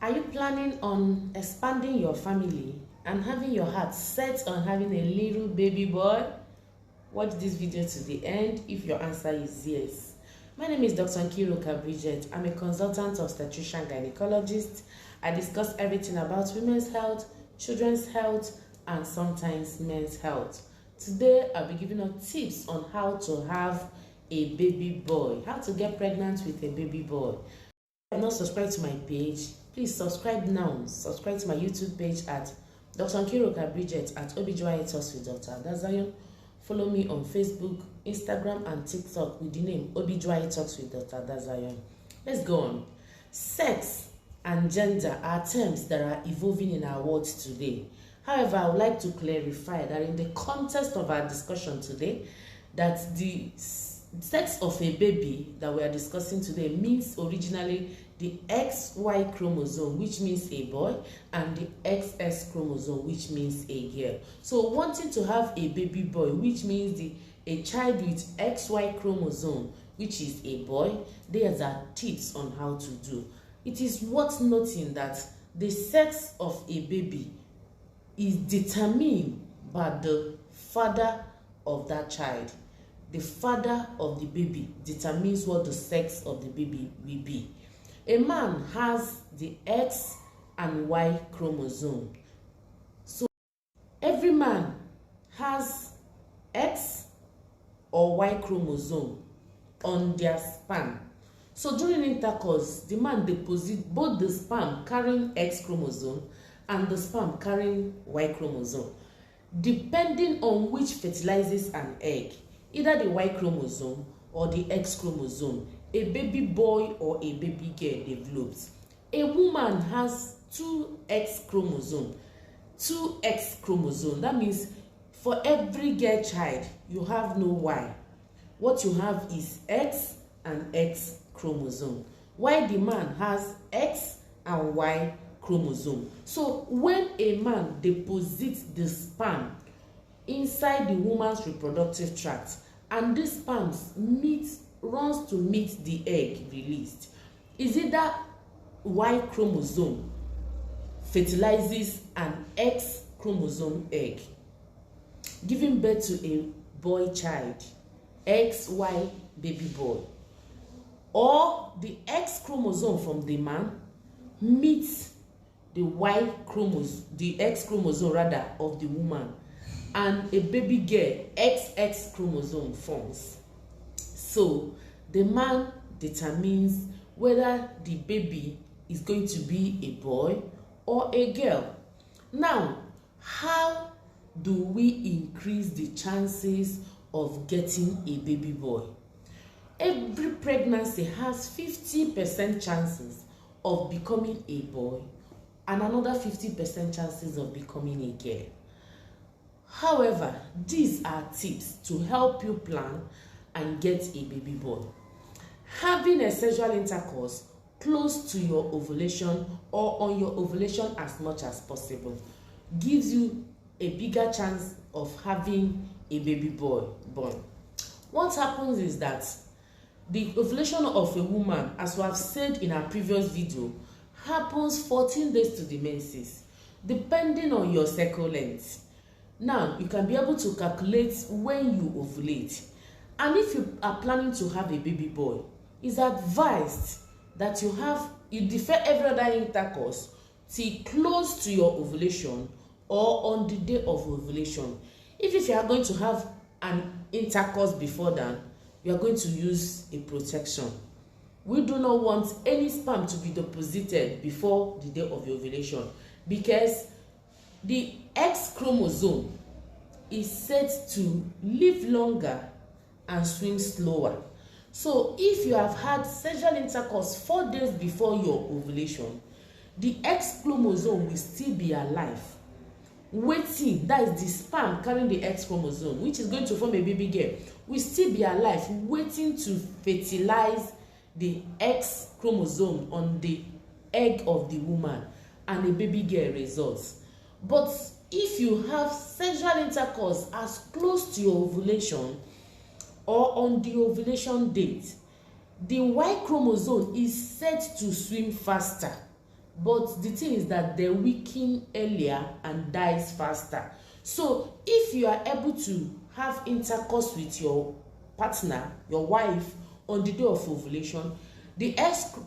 Are you planning on expanding your family and having your heart set on having a little baby boy? Watch this video to the end if your answer is yes. My name is Dr. Adazion. I'm a consultant obstetrician gynecologist. I discuss everything about women's health, children's health, and sometimes men's health. Today, I'll be giving you tips on how to have a baby boy, how to get pregnant with a baby boy. If you have not subscribed to my page, please subscribe now. Subscribe to my YouTube page at Dr. Adazion at Talks-with-Dr-Adazion. Follow me on Facebook, Instagram, and TikTok with the name Talks-with-Dr-Adazion. Let's go on. Sex and gender are terms that are evolving in our world today. However, I would like to clarify that in the context of our discussion today, that the sex of a baby that we are discussing today means originally the XY chromosome, which means a boy, and the XX chromosome, which means a girl. So wanting to have a baby boy, which means a child with XY chromosome, which is a boy, there are tips on how to do. It is worth noting that the sex of a baby is determined by the father of that child. The father of the baby determines what the sex of the baby will be. A man has the X and Y chromosome. So every man has X or Y chromosome on their sperm. So during intercourse, the man deposits both the sperm carrying X chromosome and the sperm carrying Y chromosome. Depending on which fertilizes an egg, either the Y chromosome or the X chromosome, a baby boy or a baby girl develops. A woman has two X chromosome. That means for every girl child, you have no Y. What you have is X and X chromosome, while the man has X and Y chromosome. So when a man deposits the sperm inside the woman's reproductive tract, and this sperm runs to meet the egg released, is it that Y chromosome fertilizes an X chromosome egg, giving birth to a boy child, XY baby boy, or the X chromosome from the man meets the X chromosome rather of the woman, and a baby girl XX chromosome forms. So the man determines whether the baby is going to be a boy or a girl. Now, how do we increase the chances of getting a baby boy? Every pregnancy has 50% chances of becoming a boy and another 50% chances of becoming a girl. However, these are tips to help you plan and get a baby boy. Having a sexual intercourse close to your ovulation or on your ovulation as much as possible gives you a bigger chance of having a baby boy born. What happens is that the ovulation of a woman, as we have said in our previous video, happens 14 days to the menses, depending on your cycle length. Now, you can be able to calculate when you ovulate. And if you are planning to have a baby boy, it's advised that you defer every other intercourse till close to your ovulation or on the day of ovulation. If you are going to have an intercourse before that, you are going to use a protection. We do not want any sperm to be deposited before the day of your ovulation, because the X chromosome is said to live longer and swim slower. So if you have had sexual intercourse 4 days before your ovulation, the X chromosome will still be alive, waiting. That is the sperm carrying the X chromosome, which is going to form a baby girl, will still be alive, waiting to fertilize the X chromosome on the egg of the woman, and a baby girl results. But if you have sexual intercourse as close to your ovulation or on the ovulation date, the Y chromosome is set to swim faster but the thing is that they weaken earlier and dies faster. So if you are able to have intercourse with your partner, your wife, on the day of ovulation, the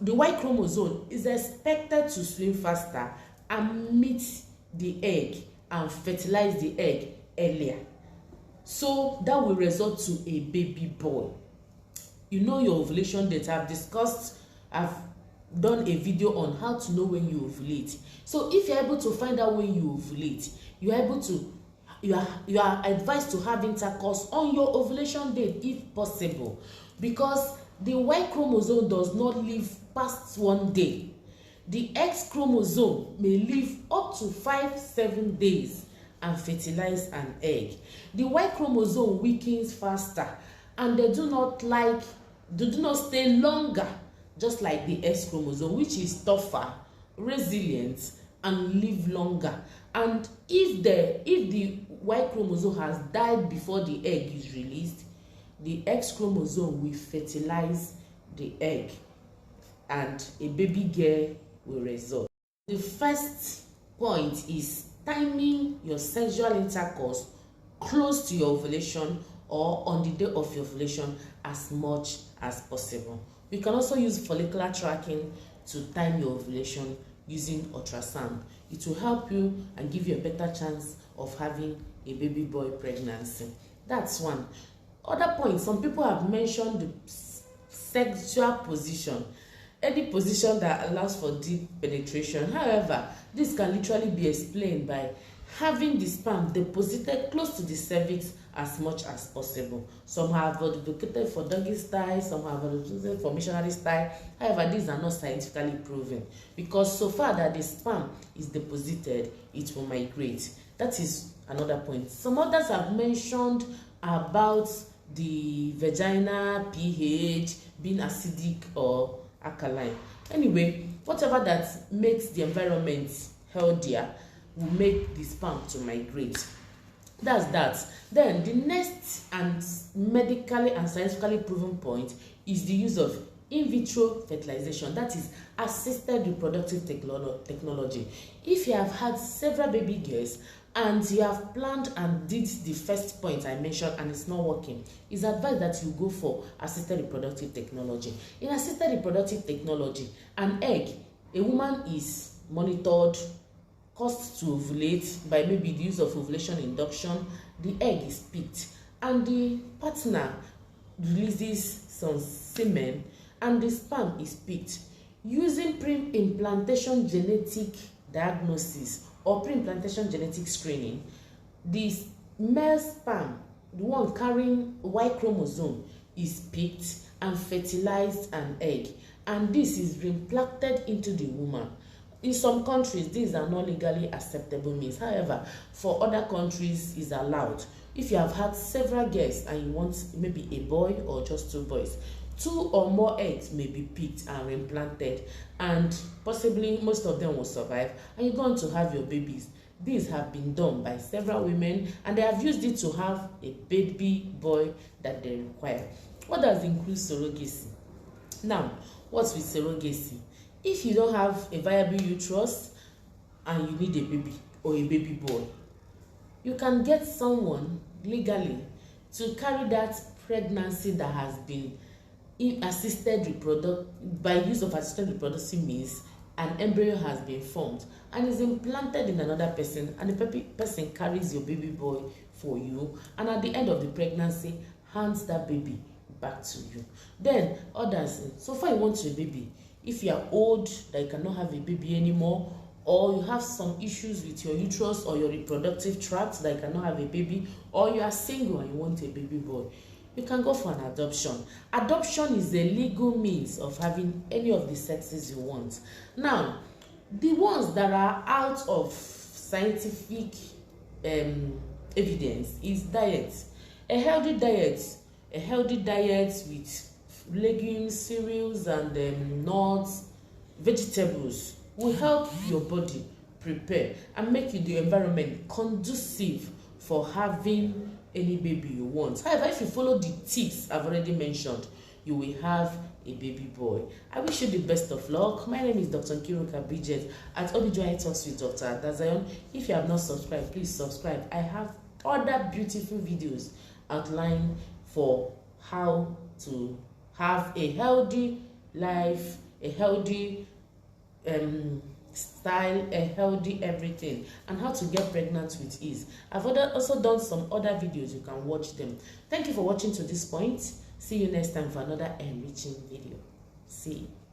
Y chromosome is expected to swim faster and meet the egg and fertilize the egg earlier. So that will result to a baby boy. You know your ovulation date. I've done a video on how to know when you ovulate. So if you're able to find out when you ovulate, you are advised to have intercourse on your ovulation date if possible, because the Y chromosome does not live past 1 day. The X chromosome may live up to 5-7 days and fertilize an egg. The Y chromosome weakens faster, and they do not stay longer, just like the X chromosome, which is tougher, resilient, and live longer. And if the Y chromosome has died before the egg is released, the X chromosome will fertilize the egg and a baby girl will result. The first point is timing your sexual intercourse close to your ovulation or on the day of your ovulation as much as possible. You can also use follicular tracking to time your ovulation using ultrasound. It will help you and give you a better chance of having a baby boy pregnancy. That's one. Other points, some people have mentioned the sexual position, any position that allows for deep penetration. However, this can literally be explained by having the sperm deposited close to the cervix as much as possible. Some have advocated for doggy style, some have advocated for missionary style. However, these are not scientifically proven, because so far that the sperm is deposited, it will migrate. That is another point. Some others have mentioned about the vagina pH being acidic or alkaline. Anyway, whatever that makes the environment healthier will make the sperm to migrate. That's that. Then the next and medically and scientifically proven point is the use of in vitro fertilization, that is assisted reproductive technology. If you have had several baby girls and you have planned and did the first point I mentioned and it's not working, it's advised that you go for assisted reproductive technology. In assisted reproductive technology, an egg, a woman is monitored, caused to ovulate by maybe the use of ovulation induction. The egg is picked and the partner releases some semen and the sperm is picked. Using pre-implantation genetic diagnosis or pre-implantation genetic screening, the male sperm, the one carrying Y chromosome, is picked and fertilized an egg, and this is reimplanted into the woman. In some countries, these are not legally acceptable means. However, for other countries, is allowed. If you have had several girls and you want maybe a boy or just 2 boys, 2 or more eggs may be picked and reimplanted, and possibly most of them will survive, and you're going to have your babies. These have been done by several women, and they have used it to have a baby boy that they require. What does include surrogacy? Now, what's with surrogacy? If you don't have a viable uterus and you need a baby or a baby boy, you can get someone legally to carry that pregnancy that has been by use of assisted reproductive means. An embryo has been formed and is implanted in another person, and the person carries your baby boy for you, and at the end of the pregnancy hands that baby back to you. Then others, so far you want your baby, if you are old that you cannot have a baby anymore, or you have some issues with your uterus or your reproductive tract that you cannot have a baby, or you are single and you want a baby boy, you can go for an adoption. Adoption is a legal means of having any of the sexes you want. Now, the ones that are out of scientific evidence is diet. A healthy diet with legumes, cereals, and nuts, vegetables will help your body prepare and make the environment conducive for having any baby you want. However, if you follow the tips I've already mentioned, you will have a baby boy. I wish you the best of luck. My name is Dr. Kiruka Bridget at OBGYN Talks with Dr. Adazion. If you have not subscribed, please subscribe. I have other beautiful videos outlined for how to have a healthy life, a healthy style, a healthy everything, and how to get pregnant with ease. I've also done some other videos. You can watch them. Thank you for watching to this point. See you next time for another enriching video. See you.